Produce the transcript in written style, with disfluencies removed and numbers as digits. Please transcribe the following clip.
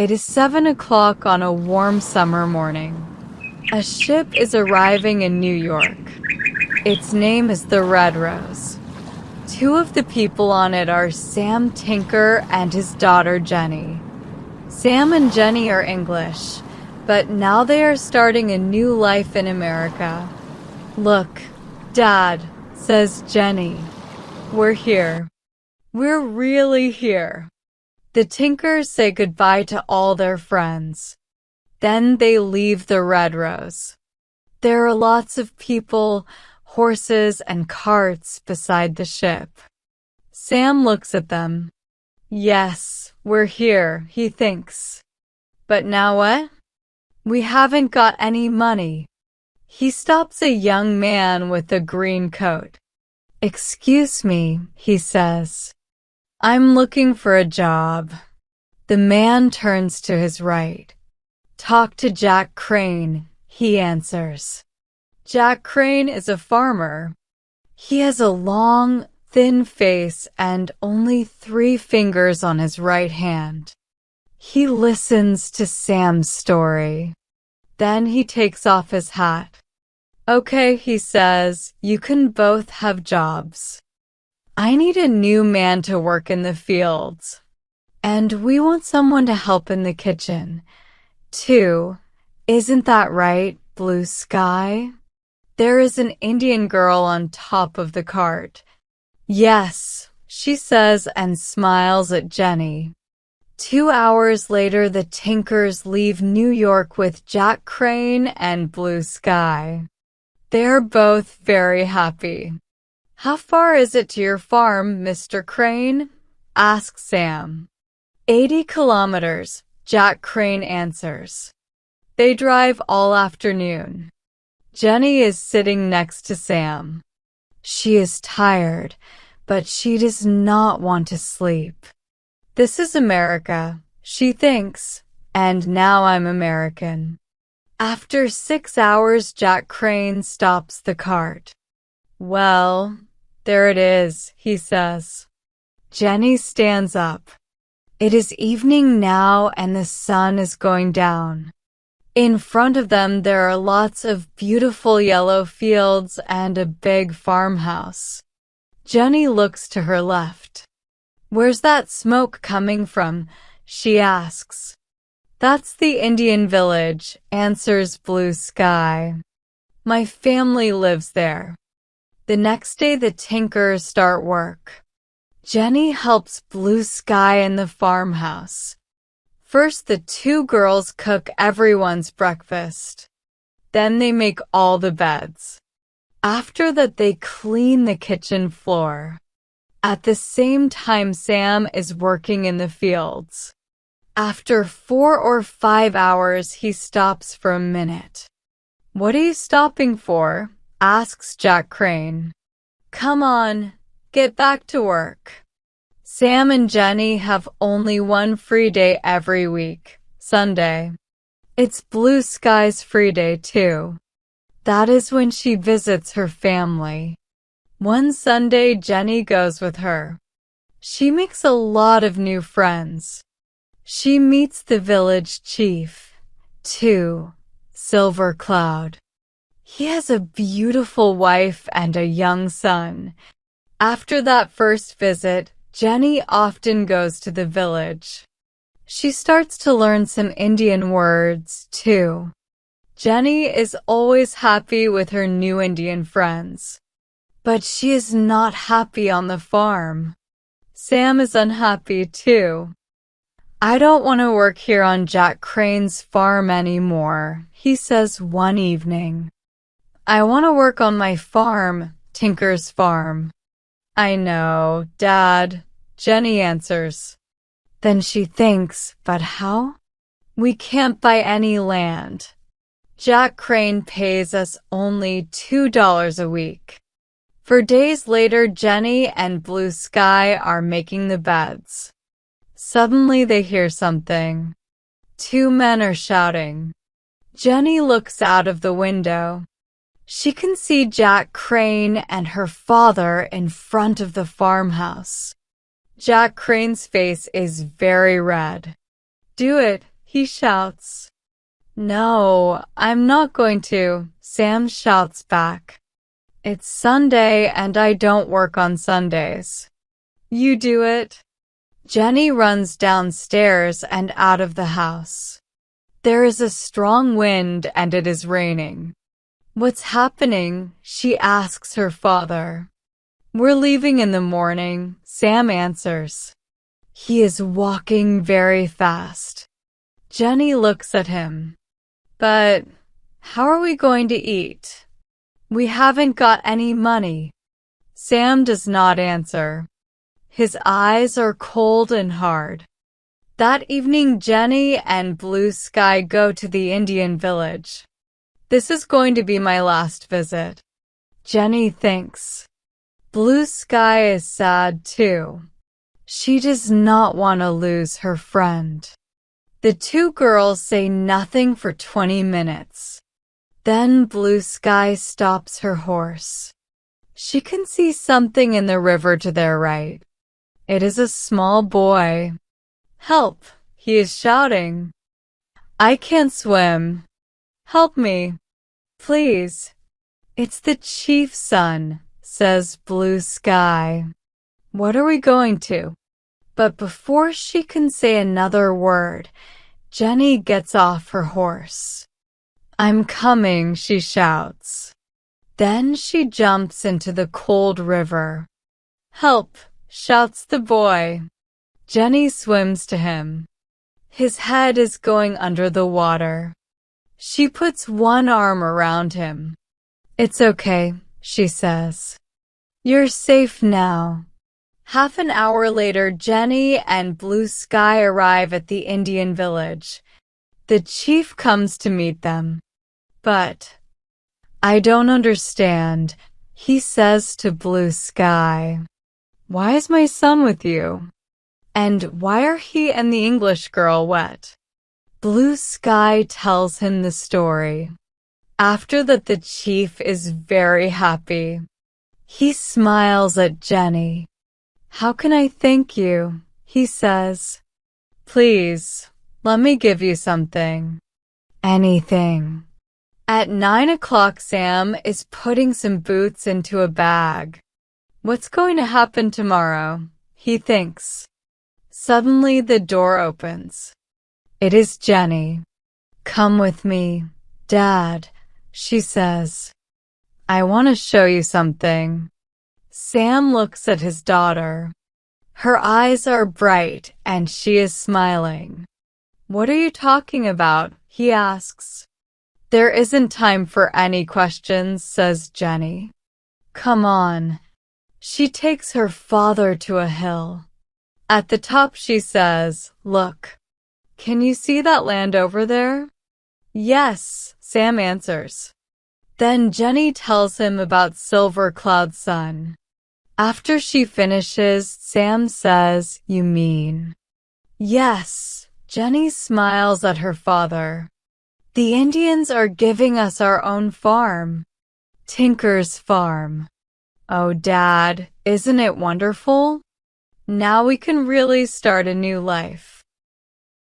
It is 7 o'clock on a warm summer morning. A ship is arriving in New York. Its name is the Red Rose. Two of the people on it are Sam Tinker and his daughter Jenny. Sam and Jenny are English, but now they are starting a new life in America. "Look, Dad," says Jenny. "We're here. We're really here." The Tinkers say goodbye to all their friends. Then they leave the Red Rose. There are lots of people, horses, and carts beside the ship. Sam looks at them. "Yes, we're here," he thinks. "But now what? We haven't got any money." He stops a young man with a green coat. "Excuse me," he says. "I'm looking for a job." The man turns to his right. "Talk to Jack Crane," he answers. Jack Crane is a farmer. He has a long, thin face and only 3 fingers on his right hand. He listens to Sam's story. Then he takes off his hat. "Okay," he says, "you can both have jobs. I need a new man to work in the fields. And we want someone to help in the kitchen, too. Isn't that right, Blue Sky?" There is an Indian girl on top of the cart. "Yes," she says and smiles at Jenny. 2 hours later, the Tinkers leave New York with Jack Crane and Blue Sky. They're both very happy. "How far is it to your farm, Mr. Crane?" asks Sam. 80 kilometers, Jack Crane answers. They drive all afternoon. Jenny is sitting next to Sam. She is tired, but she does not want to sleep. "This is America," she thinks, "and now I'm American." After 6 hours, Jack Crane stops the cart. "Well, there it is," he says. Jenny stands up. It is evening now and the sun is going down. In front of them there are lots of beautiful yellow fields and a big farmhouse. Jenny looks to her left. "Where's that smoke coming from?" she asks. "That's the Indian village," answers Blue Sky. "My family lives there." The next day the Tinkers start work. Jenny helps Blue Sky in the farmhouse. First, the 2 girls cook everyone's breakfast. Then they make all the beds. After that, they clean the kitchen floor. At the same time, Sam is working in the fields. After 4 or 5 hours, he stops for a minute. "What are you stopping for?" asks Jack Crane. "Come on, get back to work." Sam and Jenny have only one free day every week, Sunday. It's Blue Sky's free day too. That is when she visits her family. One Sunday, Jenny goes with her. She makes a lot of new friends. She meets the village chief, too, Silver Cloud. He has a beautiful wife and a young son. After that first visit, Jenny often goes to the village. She starts to learn some Indian words, too. Jenny is always happy with her new Indian friends. But she is not happy on the farm. Sam is unhappy, too. "I don't want to work here on Jack Crane's farm anymore," he says one evening. "I want to work on my farm, Tinker's farm." "I know, Dad," Jenny answers. Then she thinks, "But how? We can't buy any land. Jack Crane pays us only $2 a week." For days later, Jenny and Blue Sky are making the beds. Suddenly they hear something. 2 men are shouting. Jenny looks out of the window. She can see Jack Crane and her father in front of the farmhouse. Jack Crane's face is very red. "Do it," he shouts. No, I'm not going to, Sam shouts back. It's Sunday and I don't work on Sundays. You do it. Jenny runs downstairs and out of the house. There is a strong wind and it is raining. What's happening? She asks her father. We're leaving in the morning, Sam answers. He is walking very fast. Jenny looks at him. But how are we going to eat? We haven't got any money. Sam does not answer. His eyes are cold and hard. That evening, Jenny and Blue Sky go to the Indian village. This is going to be my last visit. Jenny thinks. Blue Sky is sad too. She does not want to lose her friend. The two girls say nothing for 20 minutes. Then Blue Sky stops her horse. She can see something in the river to their right. It is a small boy. Help, he is shouting. I can't swim. Help me, please. It's the chief's son, says Blue Sky. What are we going to? But before she can say another word, Jenny gets off her horse. I'm coming, she shouts. Then she jumps into the cold river. Help, shouts the boy. Jenny swims to him. His head is going under the water. She puts one arm around him. It's okay, she says. You're safe now. Half an hour later, Jenny and Blue Sky arrive at the Indian village. The chief comes to meet them. But I don't understand, he says to Blue Sky. Why is my son with you? And why are he and the English girl wet? Blue Sky tells him the story. After that, the chief is very happy. He smiles at Jenny. How can I thank you? He says. Please, let me give you something. Anything. At 9 o'clock, Sam is putting some boots into a bag. What's going to happen tomorrow? He thinks. Suddenly, the door opens. It is Jenny. Come with me, Dad, she says. I want to show you something. Sam looks at his daughter. Her eyes are bright and she is smiling. What are you talking about? He asks. There isn't time for any questions, says Jenny. Come on. She takes her father to a hill. At the top she says, Look. Can you see that land over there? Yes, Sam answers. Then Jenny tells him about Silver Cloud Sun. After she finishes, Sam says, You mean? Yes, Jenny smiles at her father. The Indians are giving us our own farm. Tinker's farm. Oh, Dad, isn't it wonderful? Now we can really start a new life.